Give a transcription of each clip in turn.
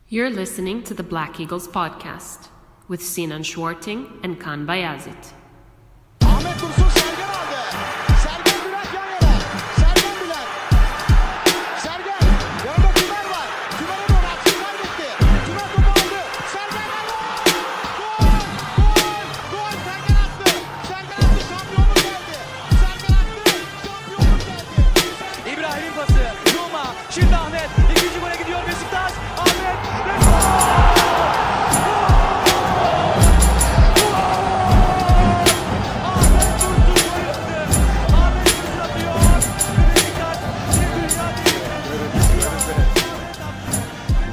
You're listening to the Black Eagles podcast with Sinan and Kaan Bayazit. Ahmet Dursun Sergen aldı. Sergen Bülent yan yana. Sergen Bülent. Sergen. Yanında Tümer var. Tümer'e doğru aksınlar gitti. Tümer topu aldı. Sergen aldı. Gol! Gol! Gol! Sergen attı. Sergen attı. Şampiyonluk geldi. Sergen attı. Şampiyonluk geldi. İbrahim'in pası. Roma. Şimdi Ahmet. İkinci gole gidiyor Beşiktaş. Ahmet.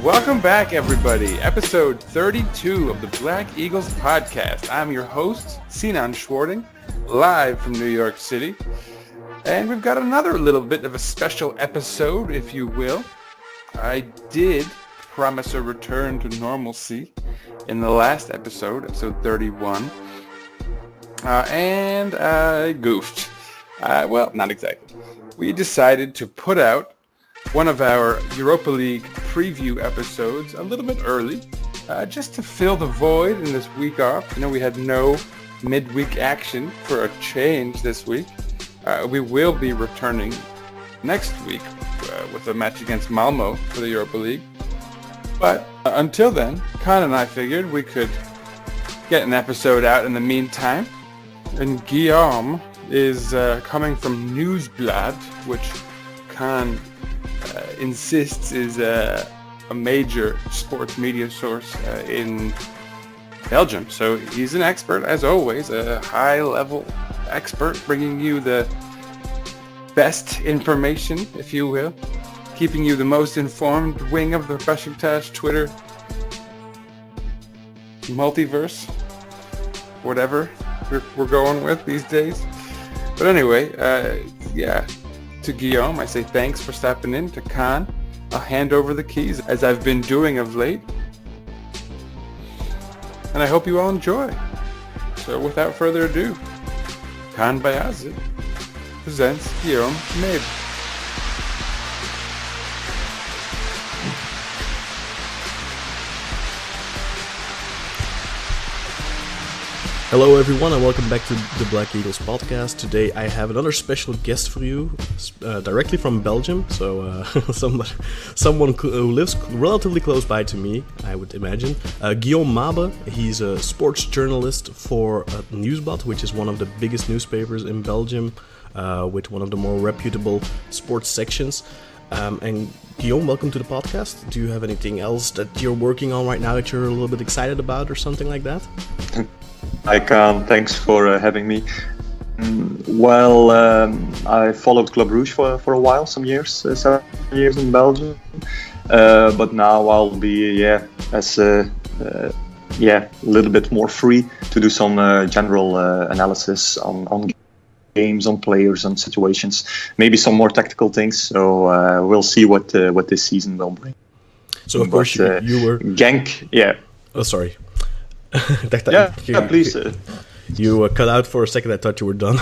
Welcome back, everybody. Episode 32 of the Black Eagles podcast. I'm your host, Sinan, live from New York City. And we've got another little bit of a special episode, if you will. I did promise a return to normalcy in the last episode 31. And I goofed. Well, not exactly. We decided to put out one of our Europa League preview episodes a little bit early, just to fill the void in this week off. You know, we had no midweek action for a change this week. We will be returning next week with a match against Malmo for the Europa League. But until then, Kaan and I figured we could get an episode out in the meantime. And Guillaume is coming from Nieuwsblad, which Kaan insists is a major sports media source in Belgium. So he's an expert, as always, a high-level expert, bringing you the best information, if you will, keeping you the most informed wing of the Beşiktaş Twitter multiverse, whatever we're going with these days. But anyway, to Guillaume, I say thanks for stopping in. To Kaan, I'll hand over the keys, as I've been doing of late. And I hope you all enjoy. So without further ado, Kaan Bayazit presents Guillaume Maebe. Hello everyone and welcome back to the Black Eagles podcast. Today I have another special guest for you, directly from Belgium. So someone who lives relatively close by to me, I would imagine. Guillaume Maebe. He's a sports journalist for Nieuwsblad, which is one of the biggest newspapers in Belgium, with one of the more reputable sports sections. And Guillaume, welcome to the podcast. Do you have anything else that you're working on right now that you're a little bit excited about or something like that? Hi, Kaan. Thanks for having me. I followed Club Rouge for a while, 7 years in Belgium. But now I'll be a little bit more free to do some general analysis on games, on players, on situations, maybe some more tactical things. So we'll see what this season will bring. So of course you were Genk, yeah. Oh, sorry. Please. You cut out for a second. I thought you were done.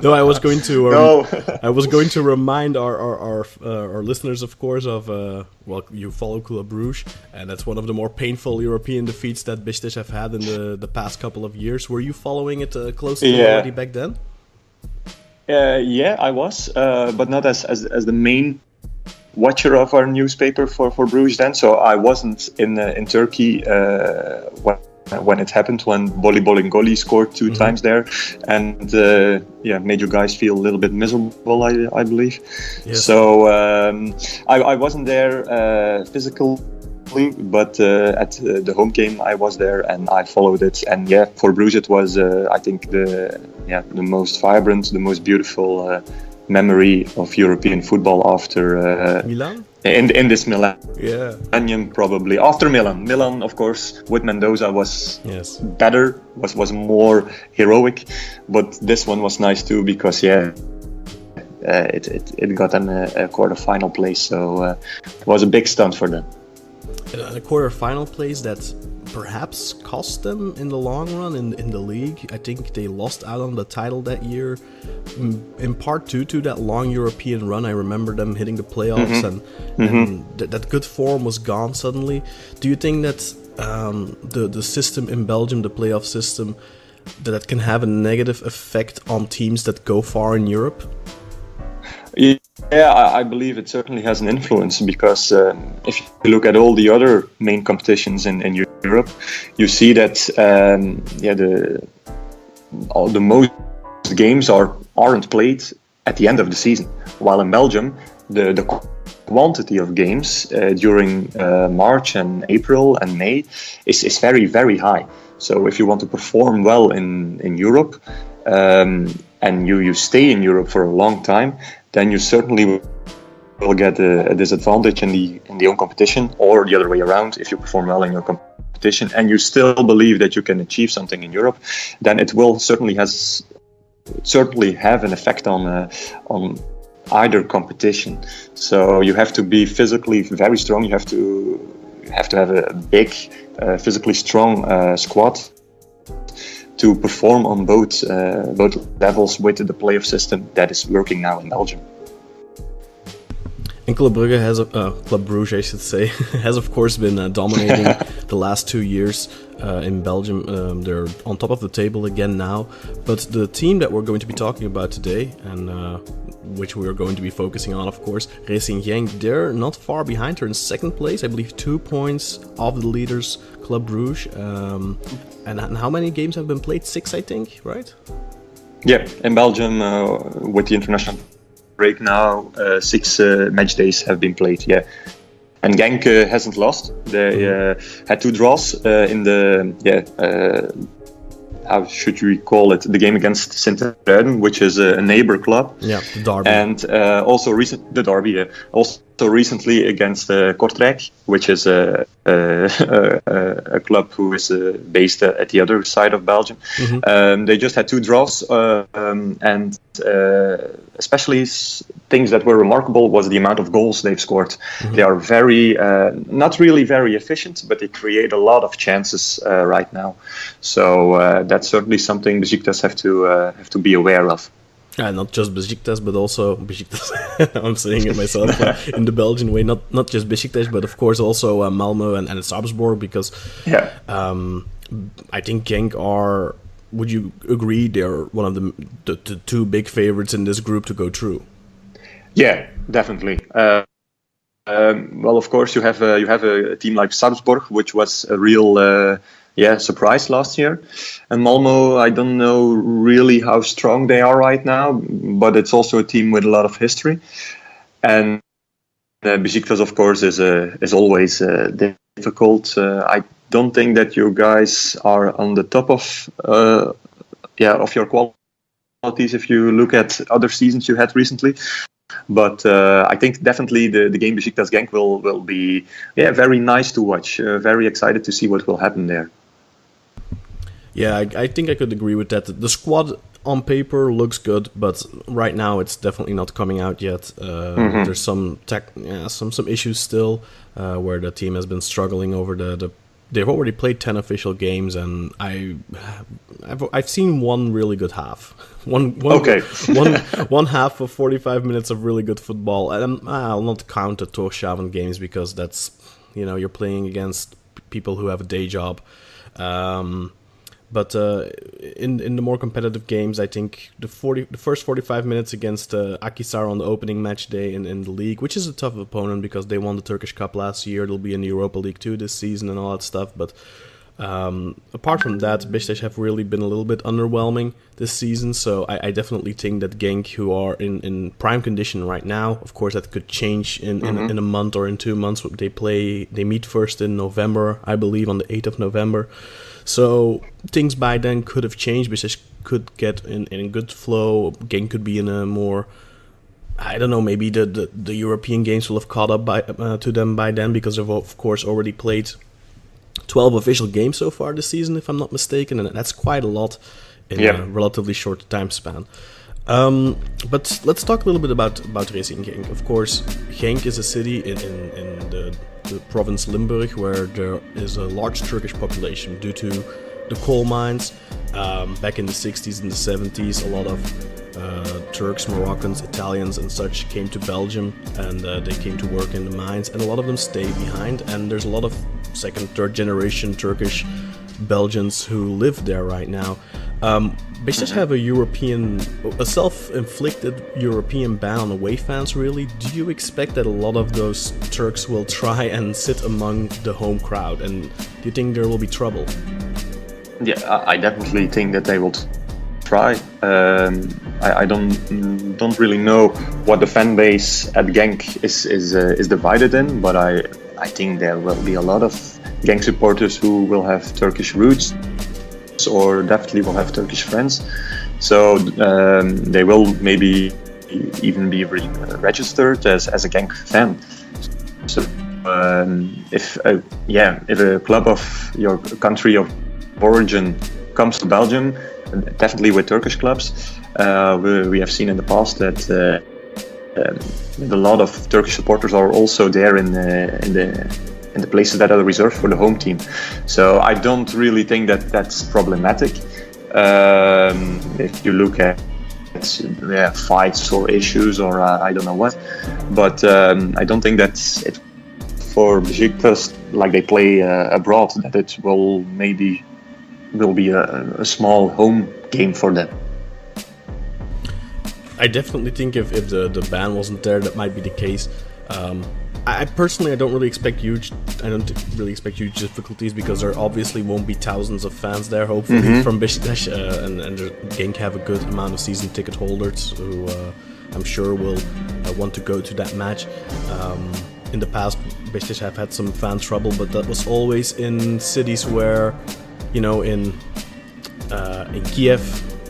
No, I was going to. No. I was going to remind our listeners, of course, of you follow Club Rouge, and that's one of the more painful European defeats that Beşiktaş have had in the past couple of years. Were you following it closely already back then? I was, but not as the main watcher of our newspaper for Bruges then. So I wasn't in Turkey when it happened, when Bolingoli scored two times there, and made you guys feel a little bit miserable, I believe. Yes. So I wasn't there physically, but at the home game I was there and I followed it. And for Bruges it was I think the most vibrant, the most beautiful memory of European football after Milan? In this millennium, probably after Milan, of course, with Mendoza was better, was more heroic, but this one was nice too because it got them a quarter-final place, so it was a big stunt for them. A quarter-final place that perhaps cost them in the long run in the league. I think they lost out on the title that year, in part due to that long European run. I remember them hitting the playoffs, and that good form was gone suddenly. Do you think that the system in Belgium, the playoff system, that can have a negative effect on teams that go far in Europe? Yeah, I believe it certainly has an influence, because if you look at all the other main competitions in Europe, you see that the most games aren't played at the end of the season, while in Belgium the quantity of games during March and April and May is very, very high. So if you want to perform well in Europe, and you stay in Europe for a long time, then you certainly will get a disadvantage in the own competition, or the other way around. If you perform well in your competition and you still believe that you can achieve something in Europe, then it will certainly have an effect on either competition. So you have to be physically very strong. You have to have a big, physically strong squad to perform on both levels with the playoff system that is working now in Belgium. And Club Brugge, I should say, has of course been dominating the last 2 years in Belgium. They're on top of the table again now. But the team that we're going to be talking about today, and which we are going to be focusing on, of course, Racing Genk, they're not far behind. They're in second place, I believe 2 points off the leaders, Club Brugge. And how many games have been played? 6, I think, right? Yeah, in Belgium, with the international break now, 6 match days have been played. Yeah, and Genk hasn't lost. They had 2 draws in the how should we call it? The game against Sint-Truiden, which is a neighbor club. Yeah, the derby. And also the derby. Yeah. Also recently against Kortrijk, which is a club who is based at the other side of Belgium. They just had 2 draws, and especially things that were remarkable was the amount of goals they've scored. They are very, not really very efficient, but they create a lot of chances right now. So that's certainly something Beşiktaş have to be aware of. Not just Beşiktaş, but also Beşiktaş. I'm saying it myself in the Belgian way. Not just Beşiktaş, but of course also Malmö and Sarpsborg, because I think Genk are. Would you agree they're one of the 2 big favorites in this group to go through? Yeah, definitely. Well, of course, you have a team like Sarpsborg, which was a real surprise last year. And Malmö, I don't know really how strong they are right now, but it's also a team with a lot of history. And Beşiktaş, of course, is always difficult. I don't think that you guys are on the top of your qualities if you look at other seasons you had recently. But I think definitely the game Beşiktaş Genk will be very nice to watch. Very excited to see what will happen there. Yeah, I think I could agree with that. The squad on paper looks good, but right now it's definitely not coming out yet. There's some issues still where the team has been struggling over the. They've already played 10 official games, and I've seen one really good half. One half of 45 minutes of really good football. And I'll not count the Torshavn games because that's, you're playing against people who have a day job. But in the more competitive games, I think the first 45 minutes against Akhisar on the opening match day in the league, which is a tough opponent because they won the Turkish Cup last year. They'll be in the Europa League too this season and all that stuff. But apart from that, Beşiktaş have really been a little bit underwhelming this season. So I definitely think that Genk, who are in prime condition right now, of course that could change in a month or in 2 months. They meet first in November, I believe, on the 8th of November. So things by then could have changed. Beşiktaş could get in good flow. Genk could be in a more, I don't know, maybe the European games will have caught up to them by then, because they've of course already played 12 official games so far this season, if I'm not mistaken, and that's quite a lot in a relatively short time span. But let's talk a little bit about Racing Genk. Of course, Genk is a city in the province Limburg, where there is a large Turkish population due to the coal mines. Back in the 60s and the 70s, a lot of Turks, Moroccans, Italians and such came to Belgium, and they came to work in the mines, and a lot of them stayed behind, and there's a lot of second, third generation Turkish Belgians who live there right now. Beşiktaş have a self-inflicted European ban on away fans, really. Do you expect that a lot of those Turks will try and sit among the home crowd, and do you think there will be trouble? Yeah, I definitely think that they will try. I don't really know what the fan base at Genk is divided in, but I think there will be a lot of Genk supporters who will have Turkish roots, or definitely will have Turkish friends. So they will maybe even be registered as a Genk fan. So if a club of your country of origin comes to Belgium, definitely with Turkish clubs, we have seen in the past that a lot of Turkish supporters are also there in the places that are reserved for the home team. So I don't really think that that's problematic. If you look at fights or issues or I don't know what, but I don't think that's it for Beşiktaş, like they play abroad, that it will be a small home game for them. I definitely think if the ban wasn't there, that might be the case. I personally, I don't really expect huge difficulties, because there obviously won't be thousands of fans there, hopefully, from Beşiktaş, and Genk have a good amount of season ticket holders who I'm sure will want to go to that match. In the past, Beşiktaş have had some fan trouble, but that was always in cities where, in Kiev,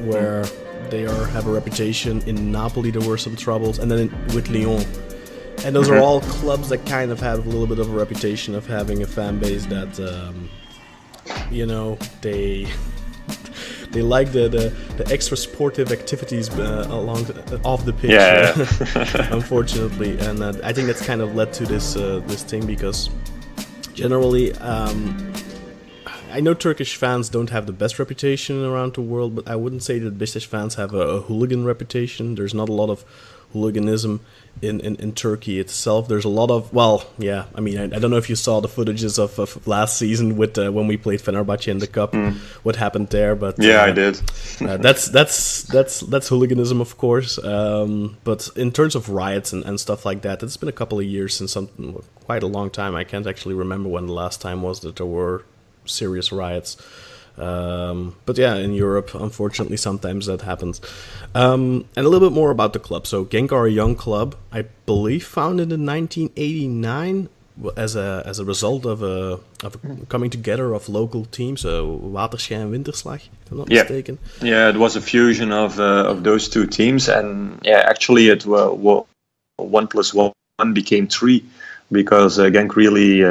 where they have a reputation. In Napoli, there were some troubles, and then with Lyon. And those are all clubs that kind of have a little bit of a reputation of having a fan base that, they like the extra sportive activities off the pitch. Yeah. Unfortunately, and I think that's kind of led to this thing, because generally, I know Turkish fans don't have the best reputation around the world, but I wouldn't say that Beşiktaş fans have a hooligan reputation. There's not a lot of hooliganism in Turkey itself. There's a lot of, I don't know if you saw the footages of last season with when we played Fenerbahce in the cup, what happened there, but I did. that's hooliganism, of course, but in terms of riots and stuff like that, it's been a couple of years since quite a long time. I can't actually remember when the last time was that there were serious riots. But yeah, in Europe, unfortunately, sometimes that happens. And a little bit more about the club. So Genk are a young club, I believe, founded in 1989 as a result of a coming together of local teams, Waterschei and Winterslag, if I'm not mistaken. Yeah, it was a fusion of those two teams, and actually it 1 + 1 became 3, because Genk really.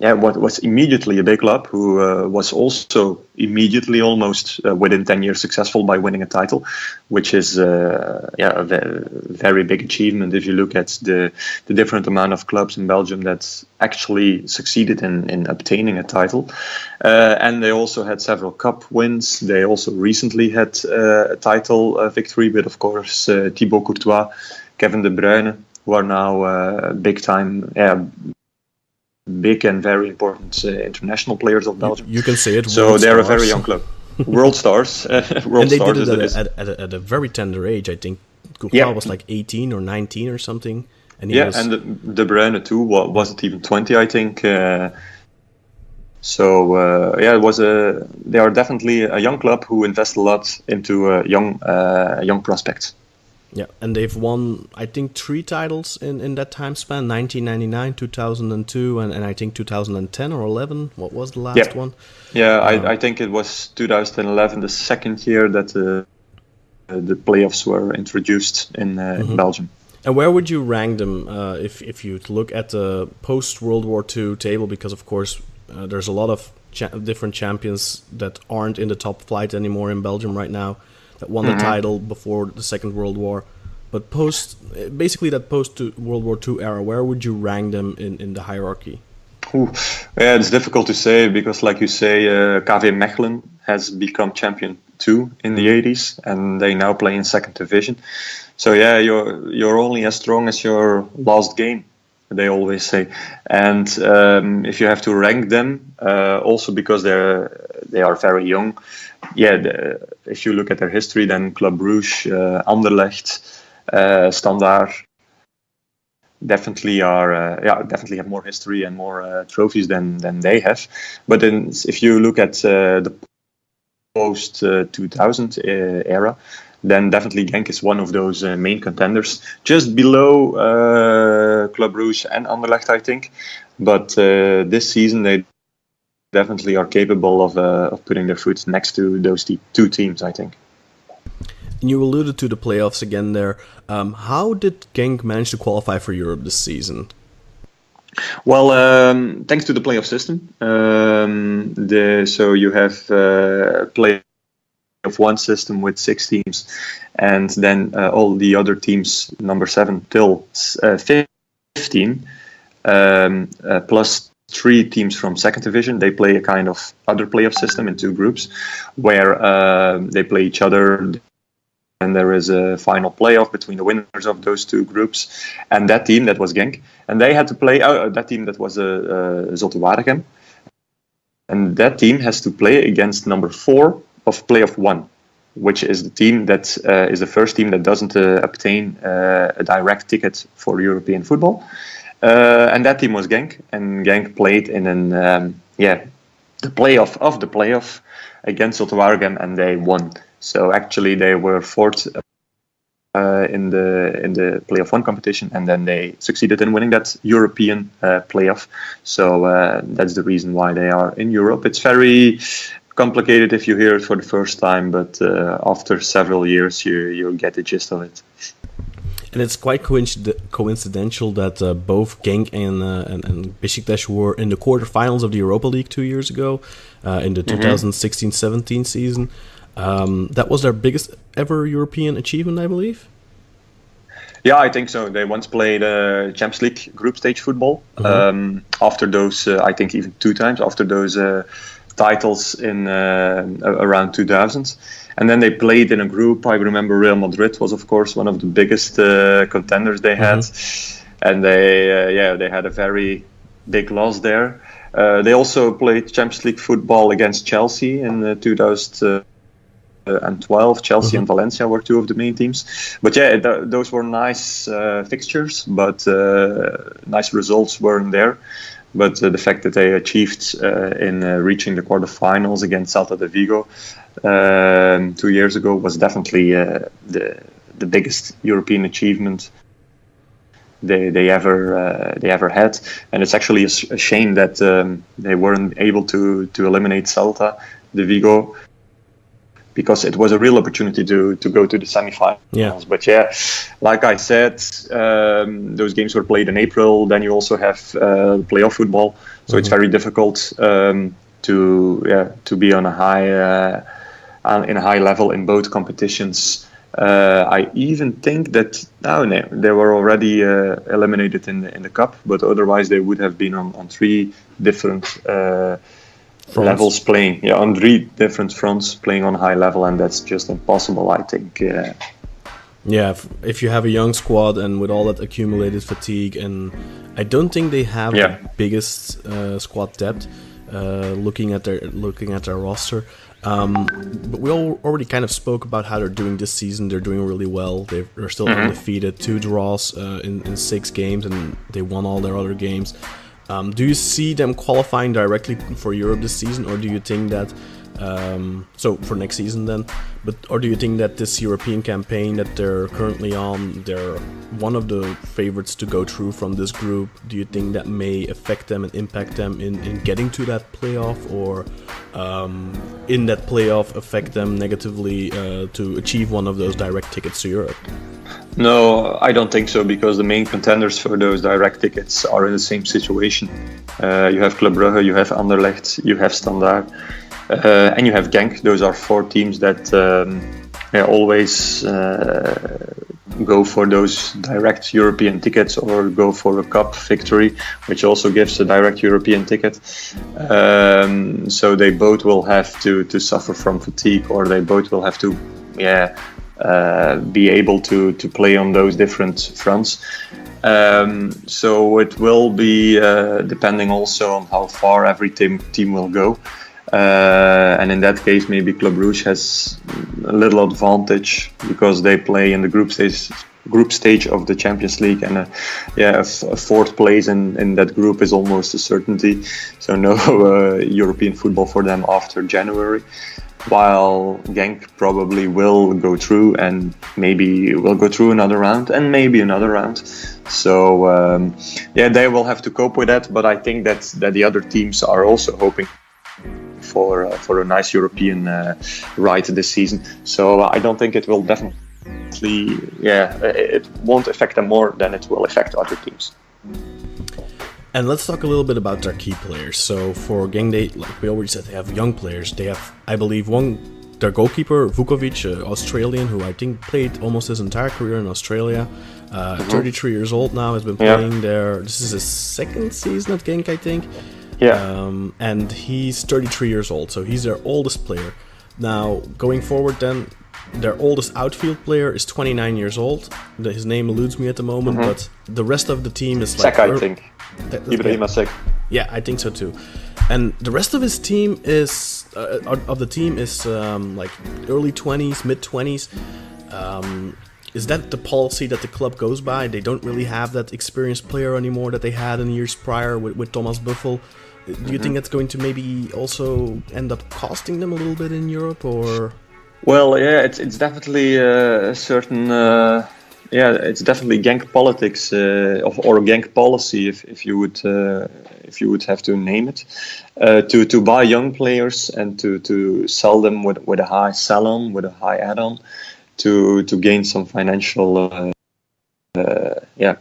Was immediately a big club who was also immediately almost within 10 years successful by winning a title, which is a very big achievement if you look at the different amount of clubs in Belgium that actually succeeded in obtaining a title. And they also had several cup wins. They also recently had a title victory with, of course, Thibaut Courtois, Kevin De Bruyne, who are now big and very important international players of Belgium. You can say it. So they're a very young club. World stars. And they did it at a very tender age, I think. Courtois was like 18 or 19 or something. And and De Bruyne too, wasn't even 20, I think. It was they are definitely a young club who invest a lot into young prospects. Yeah, and they've won, I think, 3 titles in that time span, 1999, 2002, and I think 2010 or 11. What was the last one? Yeah, I think it was 2011, the second year that the playoffs were introduced in Belgium. And where would you rank them if you look at the post-World War II table? Because, of course, there's a lot of different champions that aren't in the top flight anymore in Belgium right now, that won the title before the Second World War. But basically that post World War II era, where would you rank them in the hierarchy? Ooh. Yeah, it's difficult to say because, like you say, KV Mechelen has become champion too in the 80s, and they now play in second division. So yeah, you're only as strong as your last game, they always say. And if you have to rank them, also because they are very young, if you look at their history, then Club Brugge, Anderlecht, Standard definitely have more history and more trophies than they have. But then if you look at the post 2000 era, then definitely Genk is one of those main contenders, just below Club Brugge and Anderlecht, I think. But this season they definitely are capable of putting their foot next to those two teams, I think. You alluded to the playoffs again there. How did Genk manage to qualify for Europe this season? Well, thanks to the playoff system. So you have playoff one system with 6 teams, and then all the other teams, number 7 till 15, plus 3 teams from second division. They play a kind of other playoff system in 2 groups, where they play each other. And there is a final playoff between the winners of those 2 groups, and that team, that was Genk, and they had to play that team, that was Zulte Waregem, and that team has to play against number 4 of playoff 1, which is the team that is the first team that doesn't obtain a direct ticket for European football, and that team was Genk, and Genk played in the playoff of the playoff against Zulte Waregem, and they won. So actually, they were 4th in the playoff 1 competition, and then they succeeded in winning that European playoff. So that's the reason why they are in Europe. It's very complicated if you hear it for the first time, but after several years, you get the gist of it. And it's quite coincidental that both Genk and Beşiktaş were in the quarterfinals of the Europa League 2 years ago, in the 2016-17 season. That was their biggest ever European achievement, I believe. Yeah, I think so. They once played Champions League group stage football. After those, I think even 2 times after those titles in around 2000. And then they played in a group. I remember Real Madrid was, of course, one of the biggest contenders they had, and they had a very big loss there. They also played Champions League football against Chelsea in 2012. Chelsea and Valencia were 2 of the main teams. But yeah, those were nice fixtures, but nice results weren't there. But the fact that they achieved in reaching the quarterfinals against Celta de Vigo 2 years ago was definitely the biggest European achievement they ever had. And it's actually a shame that they weren't able to eliminate Celta de Vigo, because it was a real opportunity to go to the semi-finals. Yeah. But yeah, like I said, those games were played in April. Then you also have playoff football, so it's very difficult to be on a high level in both competitions. I even think that they were already eliminated in the cup, but otherwise they would have been on 3 different levels playing, on 3 different fronts playing on a high level, and that's just impossible, I think. If you have a young squad and with all that accumulated fatigue, and I don't think they have the biggest squad depth. Looking at their roster, but we already kind of spoke about how they're doing this season. They're doing really well. They're still undefeated, 2 draws in 6 games, and they won all their other games. Do you see them qualifying directly for Europe this season, or do you think that so for next season then? Or do you think that this European campaign that they're currently on, they're one of the favorites to go through from this group? Do you think that may affect them and impact them in getting to that playoff, or in that playoff affect them negatively to achieve one of those direct tickets to Europe? No, I don't think so, because the main contenders for those direct tickets are in the same situation. You have Club Brugge, you have Anderlecht, you have Standard, and you have Genk. Those are 4 teams that always go for those direct European tickets or go for a cup victory, which also gives a direct European ticket. So they both will have to suffer from fatigue, or they both will have to be able to play on those different fronts. So it will be depending also on how far every team will go. And in that case, maybe Club Brugge has a little advantage because they play in the group stage of the Champions League, and a fourth place in that group is almost a certainty. So no European football for them after January. While Genk probably will go through, and maybe will go through another round, and maybe another round. So they will have to cope with that. But I think that the other teams are also hoping for a nice European ride this season. So I don't think it will definitely, it won't affect them more than it will affect other teams. And let's talk a little bit about their key players. So for Genk, like we already said, they have young players. They have, I believe, their goalkeeper, Vukovic, Australian, who I think played almost his entire career in Australia. 33 years old now, has been playing there. This is his second season at Genk, I think. Yeah. And he's 33 years old, so he's their oldest player. Now, going forward then, their oldest outfield player is 29 years old. His name eludes me at the moment, but the rest of the team is like... Sek, I think. Ibrahima Sek. Yeah, I think so too. And the rest of his team is... like early 20s, mid 20s. Is that the policy that the club goes by? They don't really have that experienced player anymore that they had in years prior with Thomas Buffel. Do you think that's going to maybe also end up costing them a little bit in Europe, or? Well, it's definitely a certain. It's definitely Genk politics or Genk policy, if you would have to name it, to buy young players and to sell them with a high sell-on, with a high add-on, to gain some financial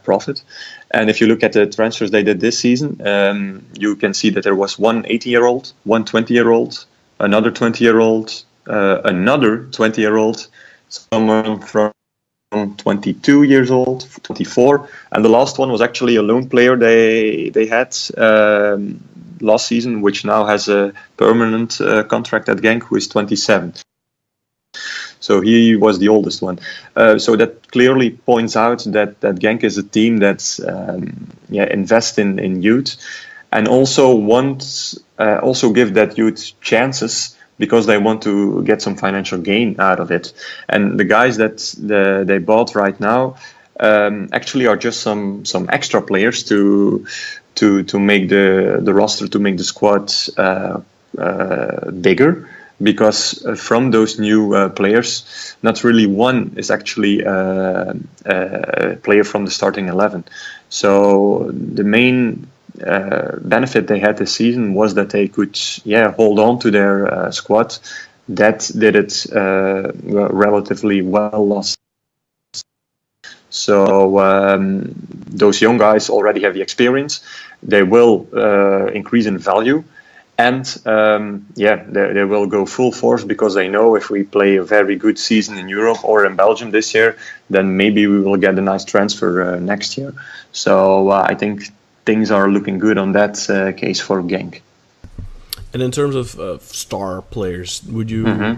profit. And if you look at the transfers they did this season, you can see that there was one 18-year-old, one 20-year-old, another 20-year-old, another 20-year-old, someone from 22 years old, 24, and the last one was actually a loan player they had last season, which now has a permanent contract at Genk, who is 27. So he was the oldest one. So that clearly points out that Genk is a team that's invest in youth, and also also give that youth chances because they want to get some financial gain out of it. And the guys that they bought right now actually are just some extra players to make the roster, to make the squad bigger. Because from those new players, not really one is actually a player from the starting 11. So the main benefit they had this season was that they could hold on to their squad. That did it relatively well last. So those young guys already have the experience. They will increase in value. And they will go full force because they know if we play a very good season in Europe or in Belgium this year, then maybe we will get a nice transfer next year. So I think things are looking good on that case for Genk. And in terms of star players,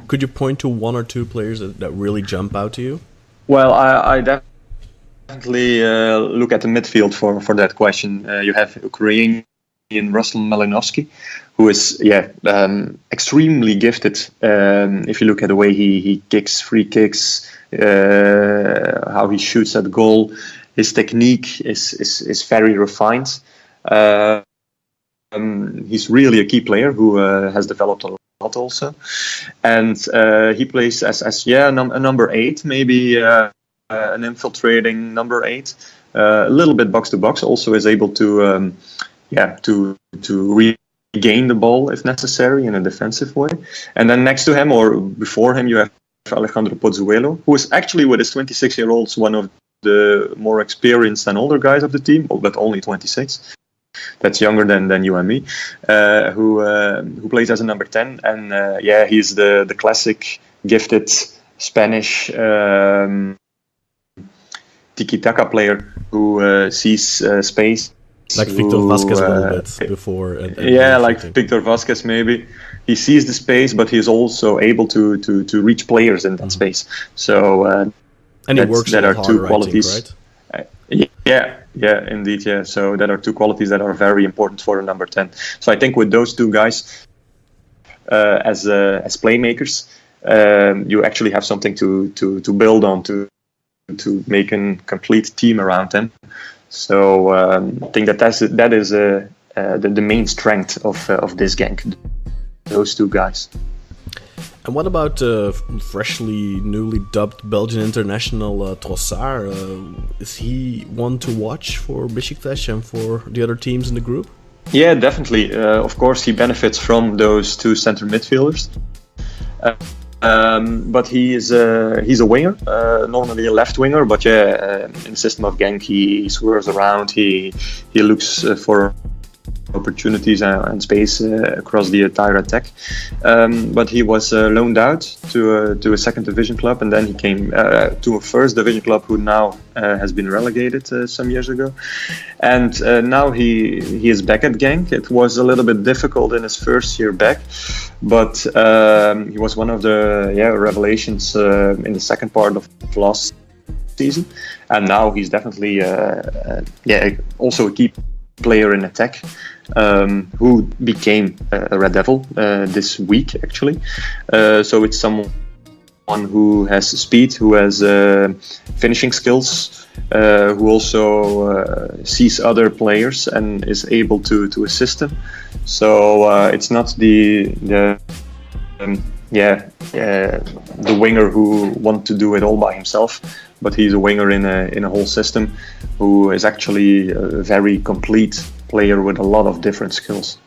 could you point to one or two players that really jump out to you? Well, I definitely look at the midfield for that question. You have Ukrainian Russell Malinovsky, who is extremely gifted. If you look at the way he kicks free kicks, how he shoots at goal, his technique is very refined. He's really a key player who has developed a lot also, and he plays as a number 8, maybe an infiltrating number 8, a little bit box to box. Also is able to regain the ball if necessary in a defensive way. And then next to him or before him, you have Alejandro Pozuelo, who is actually, with his 26-year-olds, one of the more experienced and older guys of the team, but only 26. That's younger than you and me, who plays as a number 10. And he's the classic gifted Spanish tiki-taka player who sees space. Like Victor Vasquez a little bit before. Like Victor Vasquez maybe. He sees the space, but he's also able to reach players in that space. So and he works that a are lot two harder, qualities. I think, right? Yeah, indeed, yeah. So that are two qualities that are very important for a number 10. So I think with those two guys as playmakers, you actually have something to build on to make a complete team around them. So I think that is the main strength of this Genk, those two guys. And what about newly dubbed Belgian international Trossard? Is he one to watch for Beşiktaş and for the other teams in the group? Yeah, definitely. Of course, he benefits from those two center midfielders. But he's a winger, normally a left winger. But in the system of Genk, he swerves around. He looks for opportunities and space across the entire attack. But he was loaned out to a second division club, and then he came to a first division club who now has been relegated some years ago. And now he is back at Genk. It was a little bit difficult in his first year back, but he was one of the revelations in the second part of last season. And now he's definitely also a key player in attack, who became a Red Devil this week actually. So it's someone who has speed, who has finishing skills, who also sees other players and is able to assist them. So it's not the winger who wants to do it all by himself, but he's a winger in a whole system who is actually a very complete player with a lot of different skills.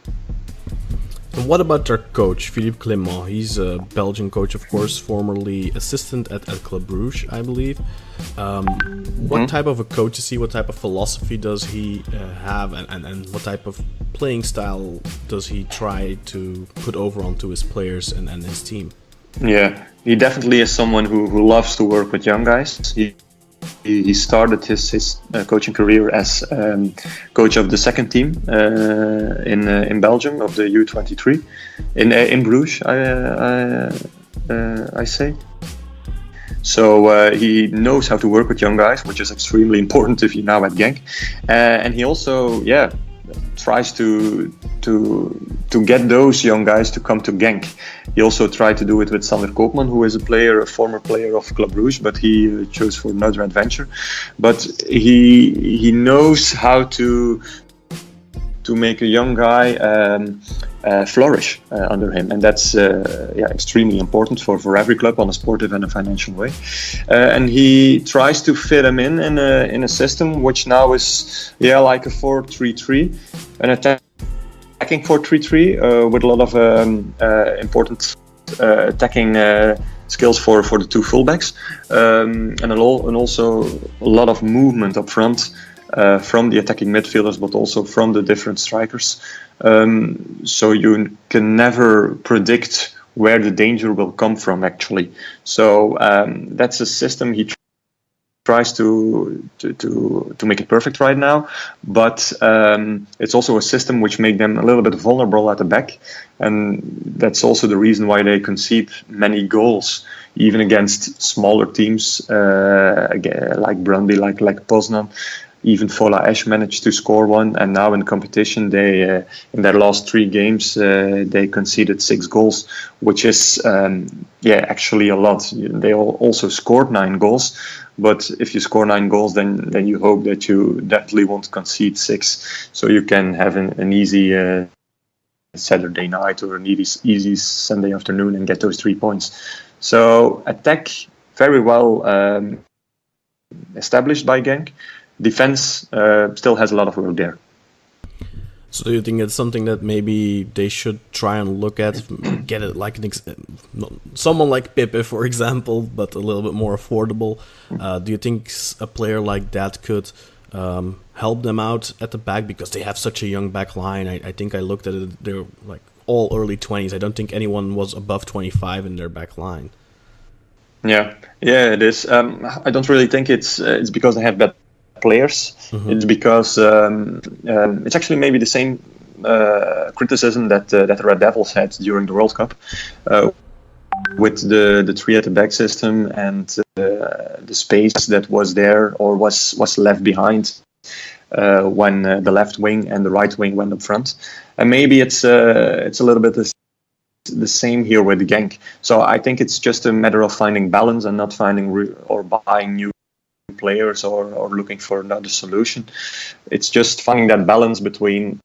And what about their coach, Philippe Clément? He's a Belgian coach, of course, formerly assistant at Club Brugge, I believe. What type of a coach is he? What type of philosophy does he have? And what type of playing style does he try to put over onto his players and his team? Yeah, he definitely is someone who loves to work with young guys. He started his coaching career as coach of the second team in Belgium of the U23 in Bruges, I say. So he knows how to work with young guys, which is extremely important if you're now at Genk. And he also tries to get those young guys to come to Genk. He also tried to do it with Sander Koopman, who is a former player of Club Brugge, but he chose for another adventure. But he knows how to make a young guy flourish under him, and that's extremely important for every club on a sportive and a financial way. And he tries to fit him in a system which now is like a 4-3-3, an attacking 4-3-3 with a lot of important attacking skills for the two fullbacks, and also a lot of movement up front. From the attacking midfielders, but also from the different strikers. So you can never predict where the danger will come from, actually. So that's a system he tries to make it perfect right now. But it's also a system which makes them a little bit vulnerable at the back. And that's also the reason why they concede many goals, even against smaller teams like Brøndby, like Poznan. Even Fola Esch managed to score one, and now in competition, they in their last 3 games they conceded 6 goals, which is actually a lot. They also scored 9 goals, but if you score 9 goals, then you hope that you definitely won't concede 6, so you can have an easy Saturday night or an easy Sunday afternoon and get those 3 points. So attack very well established by Genk. Defense still has a lot of work there. So do you think it's something that maybe they should try and look at, get it like someone like Pepe, for example, but a little bit more affordable? Do you think a player like that could help them out at the back, because they have such a young back line? I think I looked at it, they're like all early 20s. I don't think anyone was above 25 in their back line. Yeah, it is. I don't really think it's because they have bad players. It's because it's actually maybe the same criticism that the Red Devils had during the World Cup with the three at the back system and the space that was there or was left behind when the left wing and the right wing went up front. And maybe it's a little bit the same here with Genk. So I think it's just a matter of finding balance and not finding or buying new players or looking for another solution. It's just finding that balance between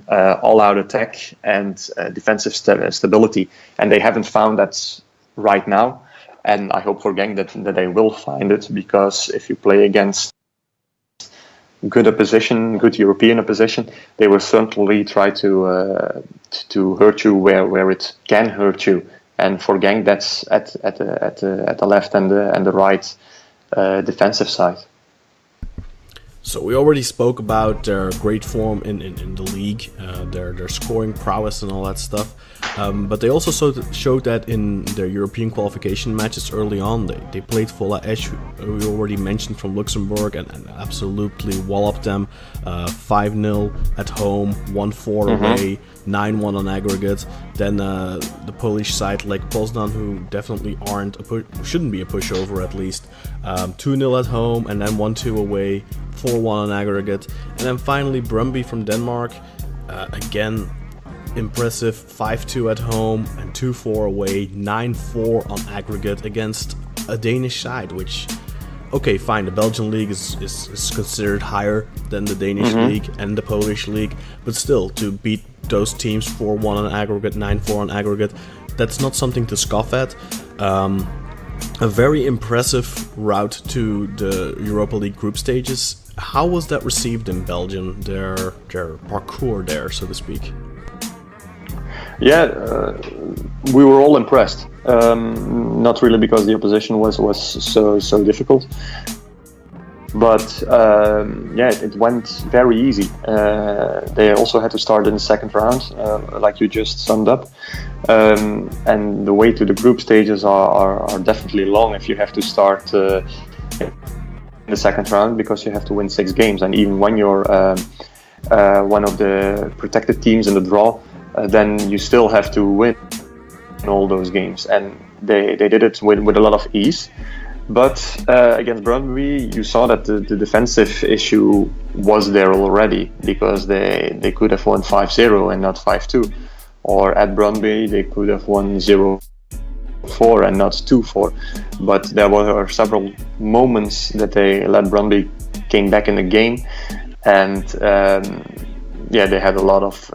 all-out attack and defensive stability, and they haven't found that right now. And I hope for Genk that they will find it, because if you play against good opposition, good European opposition, they will certainly try to hurt you where it can hurt you. And for Genk, that's at the left and the right defensive side. So we already spoke about their great form in the league, their scoring prowess and all that stuff. But they also showed that in their European qualification matches early on. They played Vola Esch, we already mentioned, from Luxembourg, and absolutely walloped them 5-0 at home, 1-4 away, 9-1 on aggregate. Then the Polish side, like Poznan, who definitely shouldn't be a pushover at least, 2-0 at home and then 1-2 away, 4-1 on aggregate. And then finally Brøndby from Denmark, again impressive, 5-2 at home and 2-4 away, 9-4 on aggregate against a Danish side, which, okay, fine, the Belgian league is considered higher than the Danish league and the Polish league, but still, to beat those teams 4-1 on aggregate, 9-4 on aggregate, that's not something to scoff at. A very impressive route to the Europa League group stages. How was that received in Belgium, their parkour there, so to speak? Yeah, we were all impressed. Not really because the opposition was so difficult, but it went very easy. They also had to start in the second round, like you just summed up, and the way to the group stages are definitely long if you have to start in the second round, because you have to win 6 games, and even when you're one of the protected teams in the draw, then you still have to win all those games, and they did it with a lot of ease. But against Brøndby, you saw that the defensive issue was there already, because they could have won 5-0 and not 5-2, or at Brøndby they could have won 0-4 and not 2-4. But there were several moments that they let Brøndby came back in the game, and they had a lot of,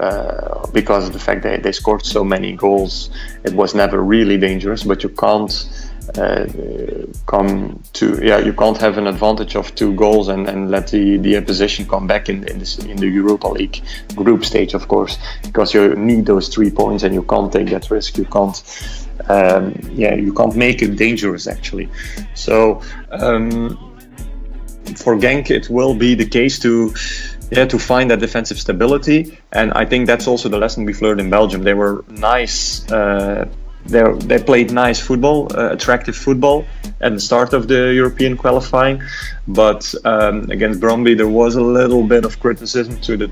because of the fact that they scored so many goals, it was never really dangerous. But you can't you can't have an advantage of 2 goals and let the opposition come back in the Europa League group stage, of course, because you need those 3 points and you can't take that risk. You can't make it dangerous, actually. So for Genk, it will be the case to find that defensive stability, and I think that's also the lesson we've learned in Belgium. They were nice. They played nice football, attractive football at the start of the European qualifying, but against Brøndby there was a little bit of criticism to the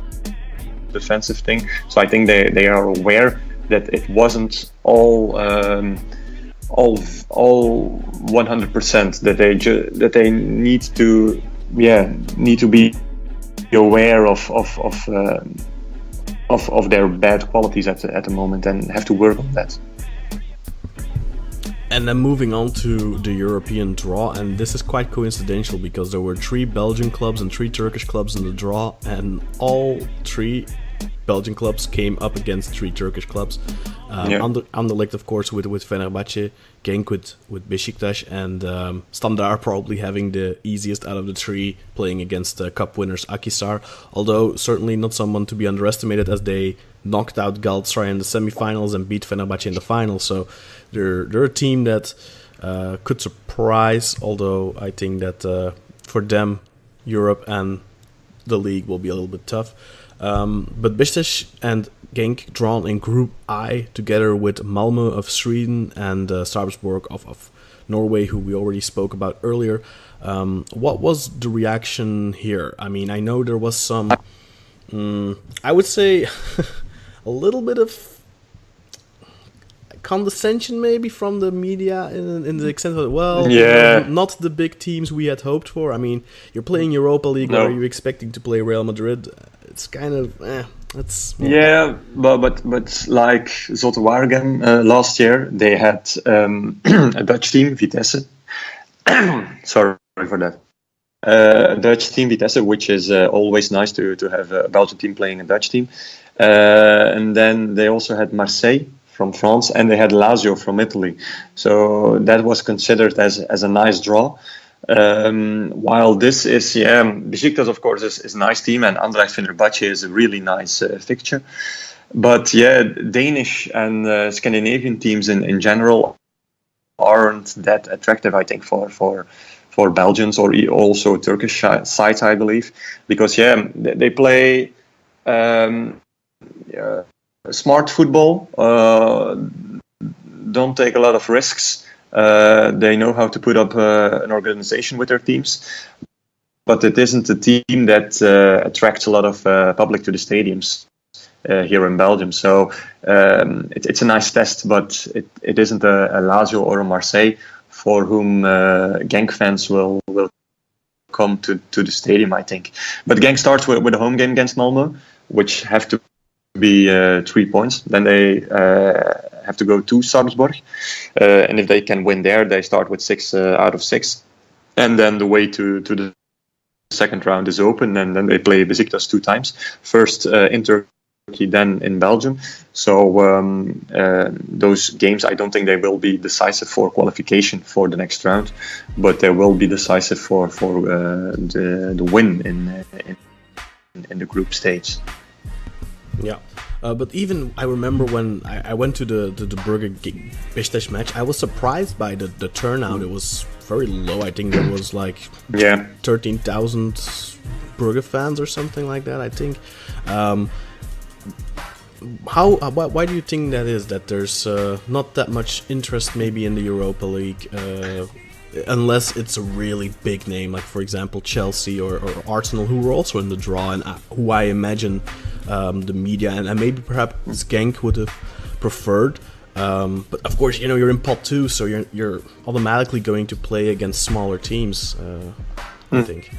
defensive thing. So I think they are aware that it wasn't all 100%. That they need to be aware of their bad qualities at the moment and have to work on that. And then moving on to the European draw, and this is quite coincidental because there were 3 Belgian clubs and 3 Turkish clubs in the draw, and all 3 Belgian clubs came up against 3 Turkish clubs. Anderlecht, of course, with Fenerbahce, Genk with Beşiktaş, and Standard probably having the easiest out of the 3, playing against cup winners Akhisar, although certainly not someone to be underestimated, as they knocked out Galatasaray in the semifinals and beat Fenerbahce in the final. So they're a team that could surprise, although I think that for them, Europe and the league will be a little bit tough. But Beşiktaş and Genk drawn in Group I together with Malmö of Sweden and Sarpsborg of Norway, who we already spoke about earlier. What was the reaction here? I mean, I know there was some, I would say, a little bit of condescension maybe from the media in the extent that, well, not the big teams we had hoped for. I mean, you're playing Europa League, or are you expecting to play Real Madrid? It's kind of, but like Zotte Waregem last year, they had a Dutch team, Vitesse. Sorry for that. A Dutch team, Vitesse, which is always nice to have a Belgian team playing a Dutch team. And then they also had Marseille from France, and they had Lazio from Italy. So that was considered as a nice draw. While this is, Beşiktaş, of course, is a nice team, and Anderlecht Fenerbahce is a really nice fixture. But Danish and Scandinavian teams in general aren't that attractive, I think, for Belgians or also Turkish sides, I believe, because they play smart football, don't take a lot of risks. They know how to put up an organization with their teams, but it isn't a team that attracts a lot of public to the stadiums here in Belgium. So it's a nice test, but it isn't a Lazio or a Marseille for whom Genk fans will come to the stadium, I think. But Genk starts with a home game against Malmö, which have to be 3 points. Then they have to go to Sarpsborg, and if they can win there, they start with 6 out of 6. And then the way to the second round is open, and then they play Beşiktaş 2 times. First in Turkey, then in Belgium. So those games, I don't think they will be decisive for qualification for the next round, but they will be decisive for the win in the group stage. Yeah. But even I remember when I went to the Brugge Beşiktaş match, I was surprised by the turnout. It was very low. I think there was like 13,000 Brugge fans or something like that, I think. Why do you think that is, that there's not that much interest maybe in the Europa League, unless it's a really big name, like for example Chelsea or Arsenal, who were also in the draw, and who I imagine the media and maybe perhaps Genk would have preferred. But of course, you're in pot 2, so you're automatically going to play against smaller teams, I think.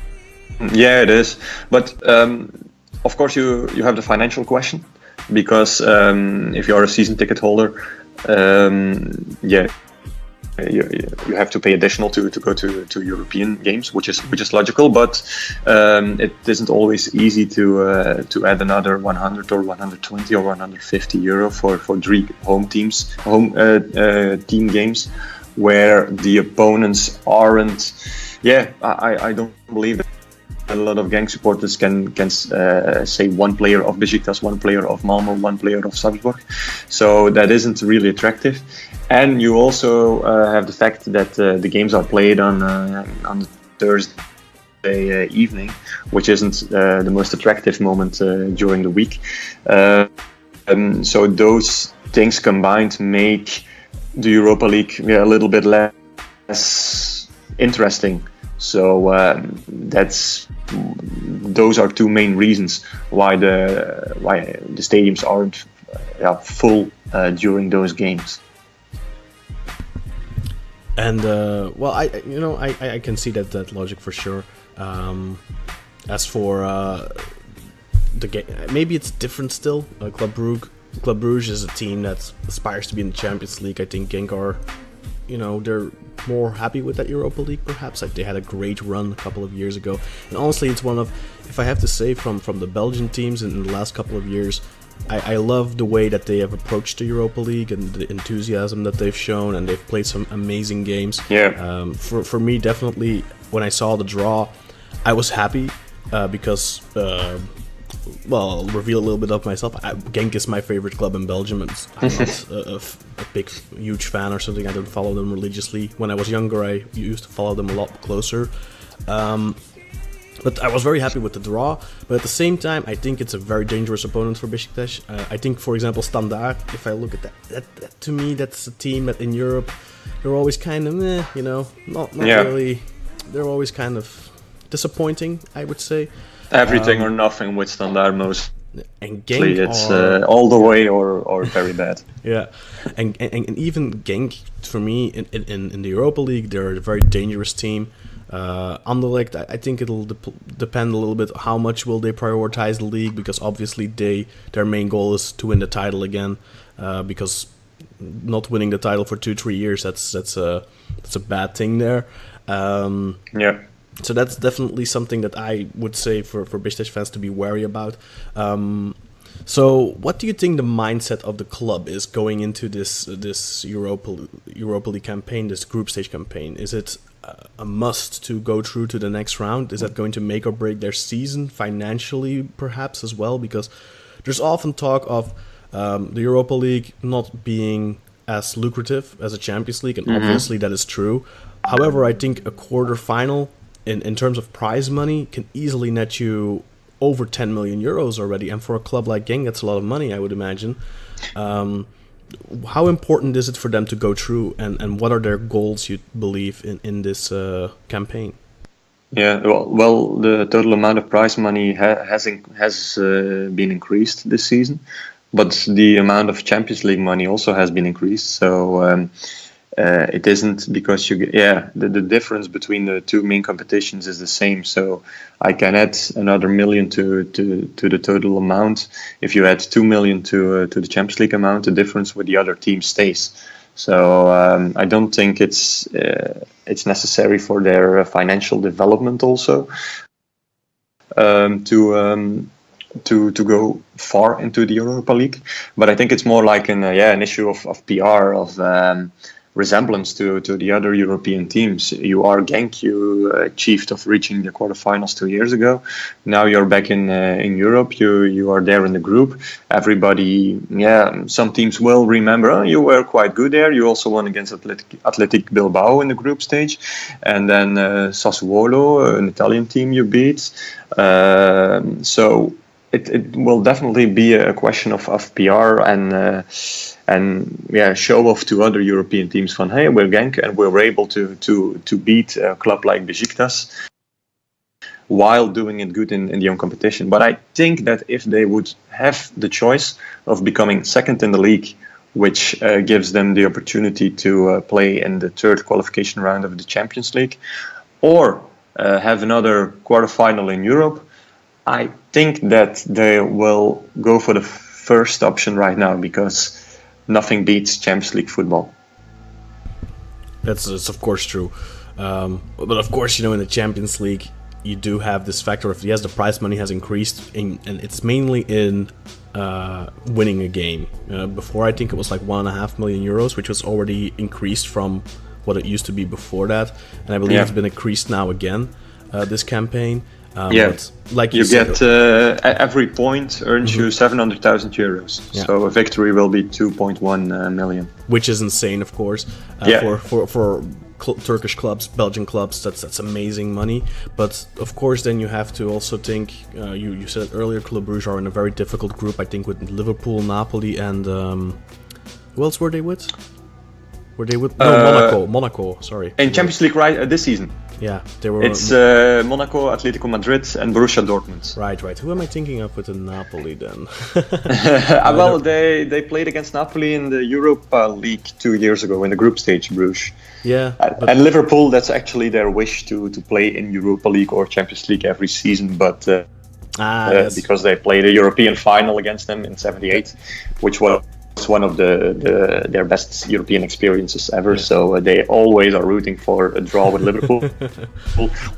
Yeah, it is. But of course you have the financial question, because if you're a season ticket holder, you have to pay additional to go to European games, which is logical, but it isn't always easy to add another 100 or 120 or 150 euro for 3 home team games, where the opponents aren't. I don't believe that a lot of Genk supporters can say one player of Beşiktaş, one player of Malmö, one player of Sarpsborg. So that isn't really attractive. And you also have the fact that the games are played on the Thursday evening, which isn't the most attractive moment during the week. So those things combined make the Europa League a little bit less interesting. So those are 2 main reasons why the stadiums aren't full during those games. And I can see that logic for sure. As for the game, maybe it's different still. Club Brugge is a team that aspires to be in the Champions League. I think Genk are, they're more happy with that Europa League, perhaps. Like, they had a great run a couple of years ago, and honestly, it's one of, if I have to say, from the Belgian teams in the last couple of years, I love the way that they have approached the Europa League and the enthusiasm that they've shown, and they've played some amazing games. For me, definitely, when I saw the draw, I was happy because I'll reveal a little bit of myself. Genk is my favorite club in Belgium. I'm not a big, huge fan or something. I don't follow them religiously. When I was younger, I used to follow them a lot closer. But I was very happy with the draw. But at the same time, I think it's a very dangerous opponent for Beşiktaş. I think, for example, Standard, if I look at that to me, that's a team that in Europe, they're always kind of not really. They're always kind of disappointing, I would say. Everything or nothing with Standard most. And Genk it's all the way or very bad. Yeah, and even Genk, for me, in the Europa League, they're a very dangerous team. Anderlecht, I think it'll depend a little bit how much will they prioritize the league, because obviously their main goal is to win the title again, because not winning the title for 2-3 years, that's a bad thing there. So that's definitely something that I would say for Beşiktaş fans to be wary about. So what do you think the mindset of the club is going into this Europa League campaign, this group stage campaign? Is it a must to go through to the next round? Is that going to make or break their season financially, perhaps, as well? Because there's often talk of the Europa League not being as lucrative as a Champions League, and obviously that is true. However, I think a quarter-final in terms of prize money can easily net you over 10 million euros already, and for a club like Genk, that's a lot of money, I would imagine. How important is it for them to go through, and what are their goals, you believe, in this campaign? Yeah, well, the total amount of prize money has been increased this season, but the amount of Champions League money also has been increased. So it isn't because the difference between the two main competitions is the same. So I can add another million to the total amount. If you add 2 million to the Champions League amount, the difference with the other team stays. So I don't think it's necessary for their financial development also to go far into the Europa League. But I think it's more like an issue of PR, of resemblance to the other European teams. You are Genk, you achieved of reaching the quarterfinals 2 years ago. Now you're back in Europe. You are there in the group. Everybody, some teams will remember, you were quite good there. You also won against Athletic Bilbao in the group stage, and then Sassuolo, an Italian team, you beat. So it will definitely be a question of PR and show off to other European teams. From hey, we're Genk and we're able to beat a club like Beşiktaş while doing it good in the own competition. But I think that if they would have the choice of becoming second in the league, which gives them the opportunity to play in the third qualification round of the Champions League, or have another quarterfinal in Europe, I think that they will go for the first option right now, because nothing beats Champions League football. That's of course true. But of course, in the Champions League, you do have this factor of, yes, the prize money has increased, and it's mainly in winning a game. Before, I think it was like 1.5 million euros, which was already increased from what it used to be before that. And I believe it's been increased now again, this campaign. But like you said, get every point earns you 700,000 euros. Yeah. So a victory will be 2.1 million. Which is insane, of course. For Turkish clubs, Belgian clubs, that's amazing money. But of course, then you have to also think. You said earlier, Club Brugge are in a very difficult group. I think with Liverpool, Napoli, and who else were they with? Monaco. Sorry. In Champions League, right? This season. Yeah, they were. It's Monaco, Atletico Madrid, and Borussia Dortmund. Right. Who am I thinking of with the Napoli then? Well, they played against Napoli in the Europa League 2 years ago in the group stage, Bruges. Yeah. And Liverpool, that's actually their wish to play in Europa League or Champions League every season, but because they played a European final against them in '78, which was one of their best European experiences ever. So they always are rooting for a draw with Liverpool,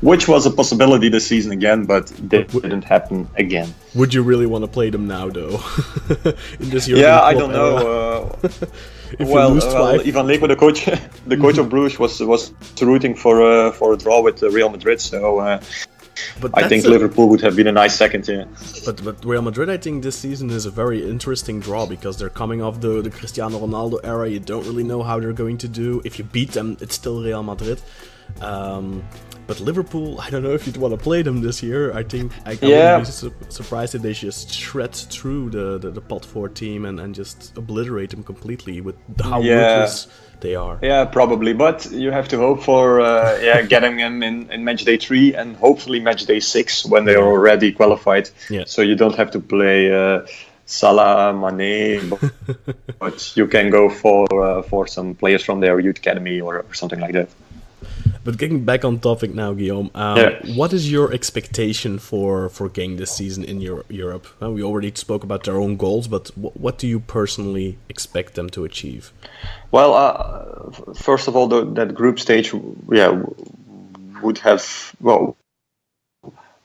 which was a possibility this season again, but that didn't happen again. Would you really want to play them now, though? In this European I don't know. Well, Ivan Leko, the coach of Bruges, was rooting for a draw with Real Madrid. So. But I think Liverpool would have been a nice second, yeah. But Real Madrid, I think this season is a very interesting draw, because they're coming off the Cristiano Ronaldo era. You don't really know how they're going to do. If you beat them, it's still Real Madrid. But Liverpool, I don't know if you'd want to play them this year. I think I Yeah. wouldn't be surprised if they just shred through the pot 4 team and just obliterate them completely with how ruthless they are. Yeah, probably. But you have to hope for getting them in match day 3 and hopefully match day 6 when they are already qualified. Yeah. So you don't have to play Salah, Mane, but you can go for some players from their youth academy or something like that. But getting back on topic now, Guillaume, what is your expectation for Genk this season in Europe? We already spoke about their own goals, but what do you personally expect them to achieve? Well, first of all, that group stage, would have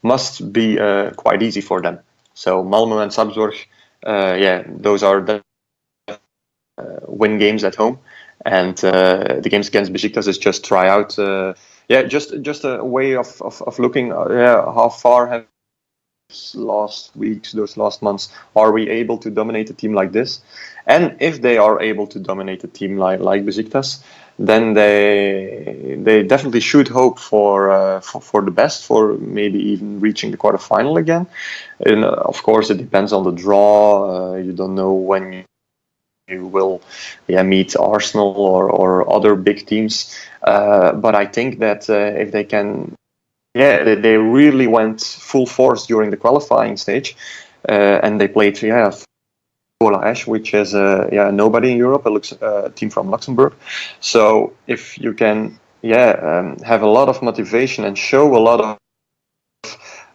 must be quite easy for them. So Malmö and Salzburg, those are the win games at home. And the games against Beşiktaş is just try out, just a way of looking, how far have those last months, are we able to dominate a team like this? And if they are able to dominate a team like Beşiktaş, then they definitely should hope for the best, for maybe even reaching the quarterfinal again. And of course, it depends on the draw. You don't know when you will meet Arsenal or other big teams, but I think that if they can, they really went full force during the qualifying stage, and they played Ash, which is nobody in Europe, a team from Luxembourg. So if you can have a lot of motivation and show a lot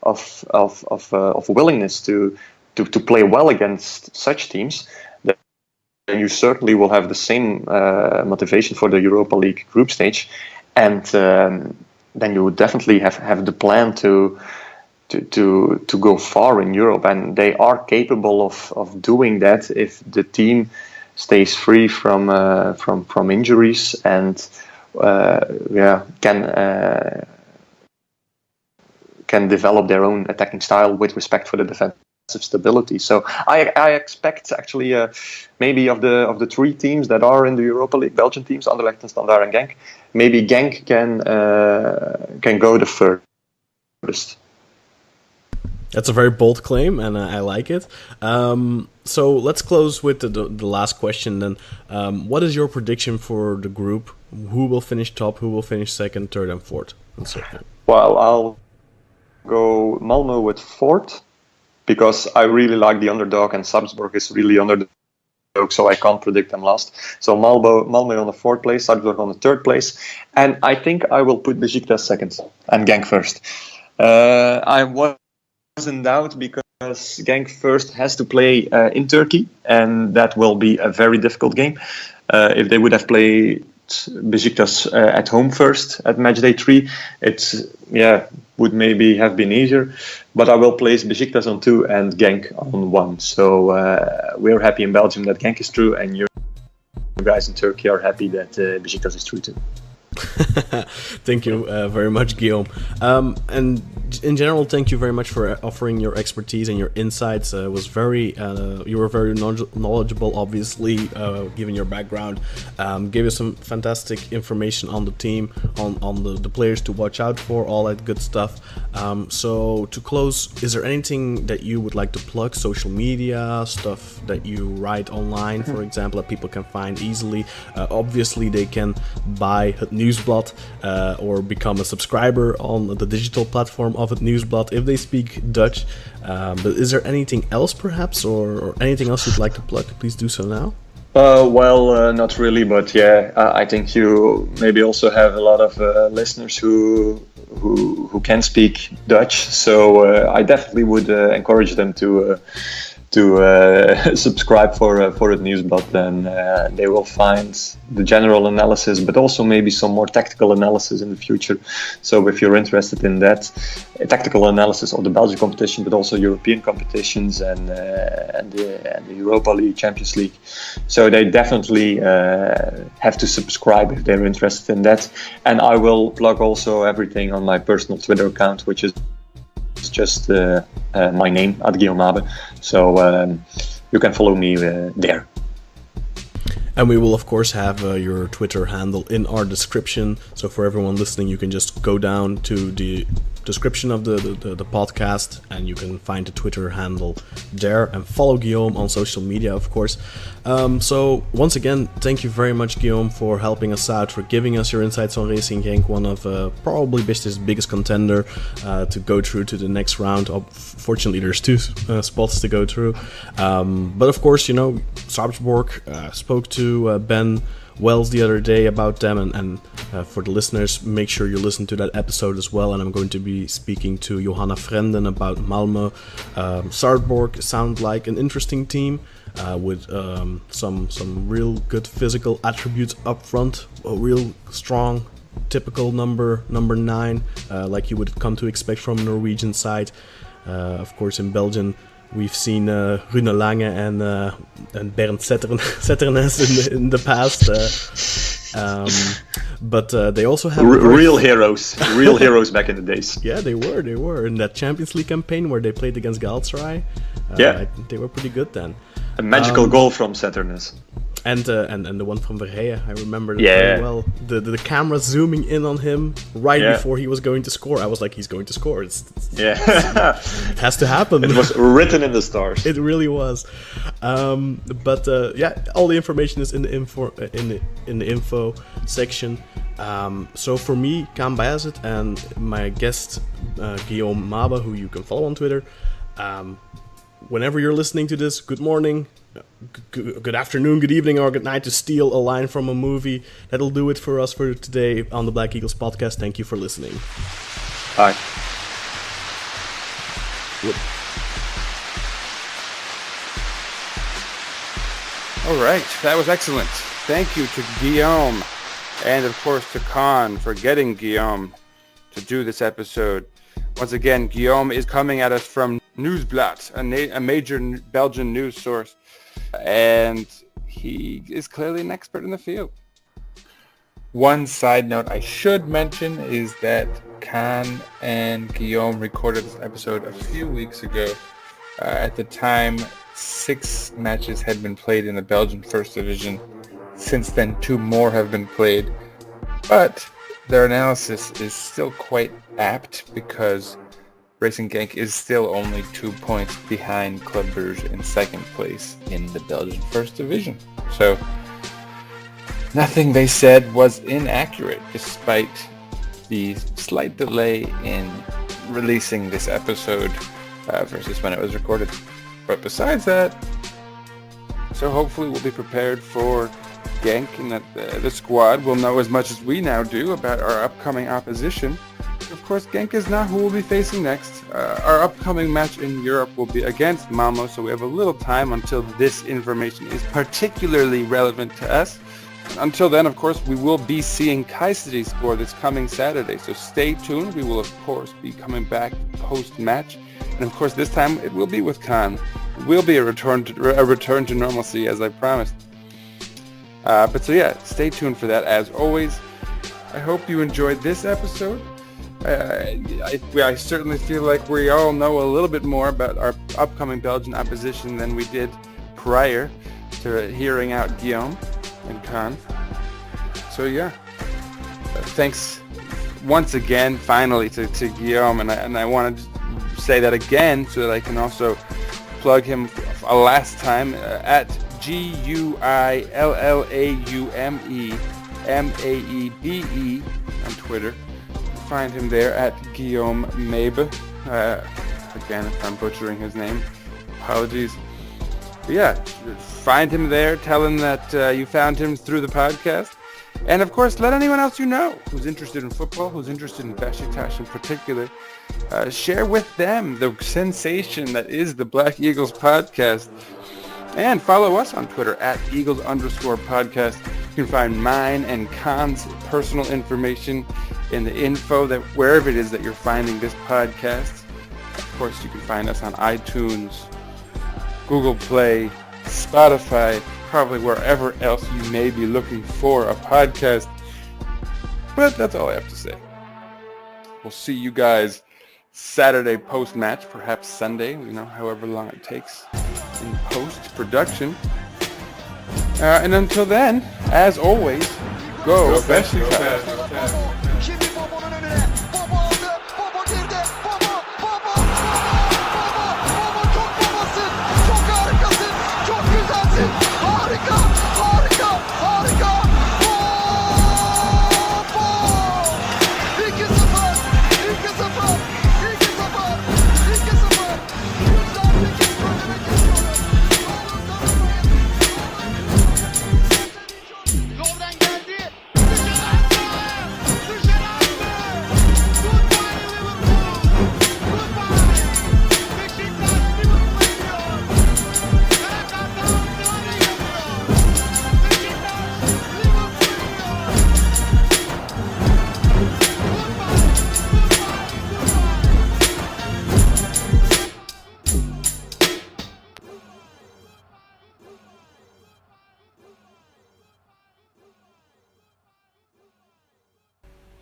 of willingness to play well against such teams, then you certainly will have the same motivation for the Europa League group stage, and then you would definitely have the plan to go far in Europe, and they are capable of doing that if the team stays free from injuries and can develop their own attacking style with respect for the defensive stability. So I expect actually maybe of the 3 teams that are in the Europa League, Belgian teams, Anderlecht, Standard and Genk, maybe Genk can go the furthest. That's a very bold claim, and I like it. So let's close with the last question then. What is your prediction for the group? Who will finish top? Who will finish second, third, and fourth? Well, I'll go Malmö with 4th, because I really like the underdog, and Salzburg is really underdog, so I can't predict them last. So Malmö on the 4th place, Salzburg on the 3rd place, and I think I will put Beşiktaş second and Genk first. I was in doubt because Genk first has to play in Turkey, and that will be a very difficult game. If they would have played Beşiktaş at home first at match day 3, it's would maybe have been easier, but I will place Beşiktaş on 2 and Genk on 1. So we're happy in Belgium that Genk is true, and you guys in Turkey are happy that Beşiktaş is true too. Thank you very much, Guillaume. And in general, thank you very much for offering your expertise and your insights. Was very you were very knowledgeable, obviously, given your background. Gave us some fantastic information on the team, on the players to watch out for, all that good stuff. So to close, is there anything that you would like to plug? Social media stuff that you write online, for example, that people can find easily. Obviously, they can buy Nieuwsblad or become a subscriber on the digital platform of Nieuwsblad if they speak Dutch. But is there anything else perhaps, or anything else you'd like to plug? Please do so now. Not really, but I think you maybe also have a lot of listeners who can speak Dutch, so I definitely would encourage them to subscribe for het Nieuwsblad. Then they will find the general analysis, but also maybe some more tactical analysis in the future. So if you're interested in that, tactical analysis of the Belgian competition, but also European competitions and the Europa League, Champions League. So they definitely have to subscribe if they're interested in that. And I will plug also everything on my personal Twitter account, which is just my name, @Guillaume Maebe. So you can follow me there. And we will, of course, have your Twitter handle in our description. So for everyone listening, you can just go down to the description of the podcast and you can find the Twitter handle there and follow Guillaume on social media, of course. So once again, thank you very much, Guillaume, for helping us out, for giving us your insights on Racing Genk, one of probably Beşiktaş's biggest contender to go through to the next round. Fortunately, there's two spots to go through. But of course, you know, Sarpsborg, spoke to Ben Wells the other day about them, and for the listeners, make sure you listen to that episode as well. And I'm going to be speaking to Johanna Frenden about Malmö. Sarpsborg sound like an interesting team with some real good physical attributes up front, a real strong, typical number 9, like you would come to expect from a Norwegian side. Of course, in Belgium, we've seen Rune Lange and Bernd Setternes in the past. But they also have real heroes back in the days. Yeah, they were in that Champions League campaign where they played against Galatasaray. Yeah, they were pretty good then. A magical goal from Setternes. And the one from Verheyen, I remember that very well. The camera zooming in on him before he was going to score. I was like, he's going to score. It has to happen. It was written in the stars. It really was. But all the information is in the info section. So for me, Kaan Bayazit, and my guest Guillaume Maebe, who you can follow on Twitter. Whenever you're listening to this, good morning, good afternoon, good evening, or good night, to steal a line from a movie. That'll do it for us for today on the Black Eagles podcast. Thank you for listening. Bye. All right, that was excellent. Thank you to Guillaume, and of course to Kaan for getting Guillaume to do this episode. Once again, Guillaume is coming at us from Nieuwsblad, a major Belgian news source, and he is clearly an expert in the field. One side note I should mention is that Kaan and Guillaume recorded this episode a few weeks ago. At the time, 6 matches had been played in the Belgian First Division. Since then, 2 more have been played, but their analysis is still quite apt because Racing Genk is still only 2 points behind Club Brugge in second place in the Belgian First Division. So nothing they said was inaccurate, despite the slight delay in releasing this episode versus when it was recorded. But besides that, so hopefully we'll be prepared for Genk, and that the squad will know as much as we now do about our upcoming opposition. Of course, Genk is not who we'll be facing next. Our upcoming match in Europe will be against Malmö, so we have a little time until this information is particularly relevant to us. Until then, of course, we will be seeing Kayserispor this coming Saturday, so stay tuned. We will, of course, be coming back post-match, and of course, this time it will be with Kaan. It will be a return to normalcy, as I promised. But so yeah, stay tuned for that as always. I hope you enjoyed this episode. I certainly feel like we all know a little bit more about our upcoming Belgian opposition than we did prior to hearing out Guillaume and Kaan. So yeah, thanks once again, finally, to Guillaume, and I wanted to say that again so that I can also plug him a last time at GuillaumeMaebe on Twitter. Find him there at Guillaume Maebe. Again, if I'm butchering his name, apologies. But yeah, find him there. Tell him that you found him through the podcast. And of course, let anyone else you know who's interested in football, who's interested in Beşiktaş in particular, share with them the sensation that is the Black Eagles podcast. And follow us on Twitter at Eagles_podcast. You can find mine and Kaan's personal information in the info that wherever it is that you're finding this podcast. Of course, you can find us on iTunes, Google Play, Spotify, probably wherever else you may be looking for a podcast. But that's all I have to say. We'll see you guys Saturday post-match, perhaps Sunday, however long it takes in post-production. And until then, as always, go Beşiktaş. Şimdi Bobo'nun önüne. Bobo aldı. Bobo girdi. Bobo çok babasın. Çok harikasın. Çok güzelsin. Harika. Bobo. 2-0. 2-0. 2-0. 2-0. Güzel bir kez söylemek istiyorum. Lovren geldi. Dışarı attı. Goodbye Liverpool. Goodbye. Beşiktaş Liverpool'a gidiyor. Karakart'tan Sinan geliyor. Beşiktaş Liverpool'a gidiyor.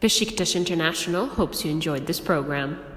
Beşiktaş International hopes you enjoyed this program.